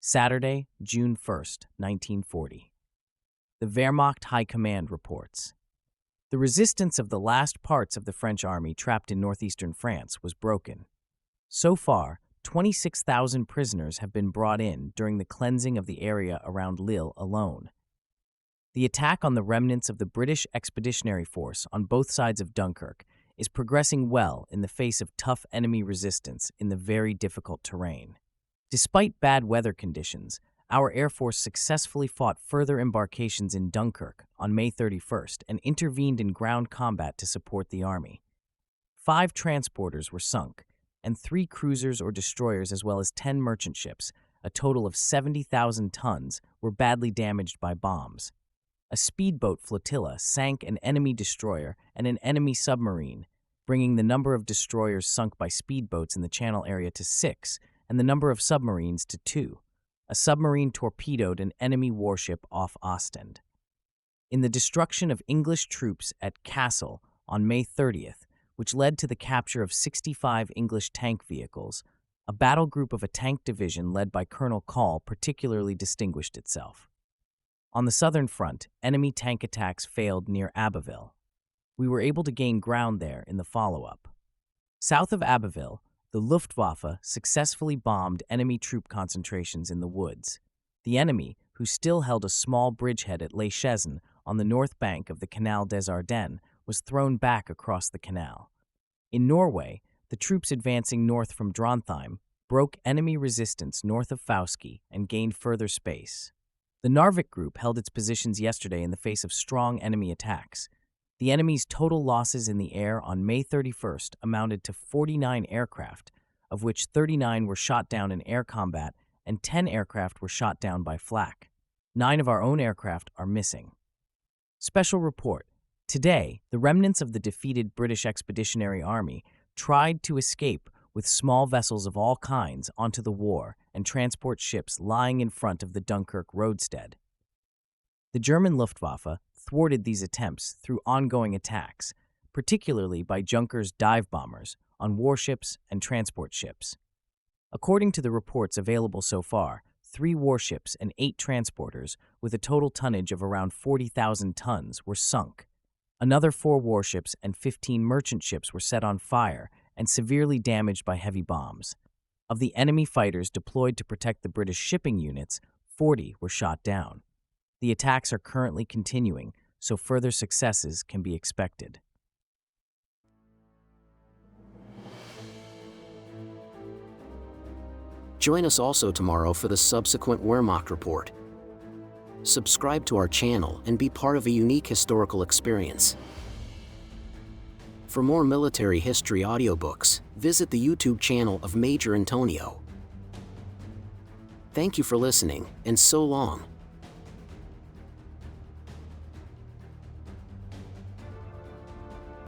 Saturday, June 1st, 1940. The Wehrmacht High Command reports. The resistance of the last parts of the French army trapped in northeastern France was broken. So far, 26,000 prisoners have been brought in during the cleansing of the area around Lille alone. The attack on the remnants of the British Expeditionary Force on both sides of Dunkirk is progressing well in the face of tough enemy resistance in the very difficult terrain. Despite bad weather conditions, our Air Force successfully fought further embarkations in Dunkirk on May 31st and intervened in ground combat to support the Army. 5 transporters were sunk, and 3 cruisers or destroyers as well as 10 merchant ships, a total of 70,000 tons, were badly damaged by bombs. A speedboat flotilla sank an enemy destroyer and an enemy submarine, bringing the number of destroyers sunk by speedboats in the Channel area to 6 and the number of submarines to 2. A submarine torpedoed an enemy warship off Ostend. In the destruction of English troops at Kassel on May 30th, which led to the capture of 65 English tank vehicles, a battle group of a tank division led by Colonel Call particularly distinguished itself. On the southern front, enemy tank attacks failed near Abbeville. We were able to gain ground there in the follow-up. South of Abbeville, the Luftwaffe successfully bombed enemy troop concentrations in the woods. The enemy, who still held a small bridgehead at Les Chesnes on the north bank of the Canal des Ardennes, was thrown back across the canal. In Norway, the troops advancing north from Drontheim broke enemy resistance north of Fauske and gained further space. The Narvik group held its positions yesterday in the face of strong enemy attacks. The enemy's total losses in the air on May 31st amounted to 49 aircraft, of which 39 were shot down in air combat and 10 aircraft were shot down by flak. 9 of our own aircraft are missing. Special report. Today, the remnants of the defeated British Expeditionary Army tried to escape with small vessels of all kinds onto the war and transport ships lying in front of the Dunkirk roadstead. The German Luftwaffe thwarted these attempts through ongoing attacks, particularly by Junkers dive bombers on warships and transport ships. According to the reports available so far, 3 warships and 8 transporters with a total tonnage of around 40,000 tons were sunk. Another 4 warships and 15 merchant ships were set on fire and severely damaged by heavy bombs. Of the enemy fighters deployed to protect the British shipping units, 40 were shot down. The attacks are currently continuing, so further successes can be expected. Join us also tomorrow for the subsequent Wehrmacht Report. Subscribe to our channel and be part of a unique historical experience. For more military history audiobooks, visit the YouTube channel of Major Intonio. Thank you for listening, and so long.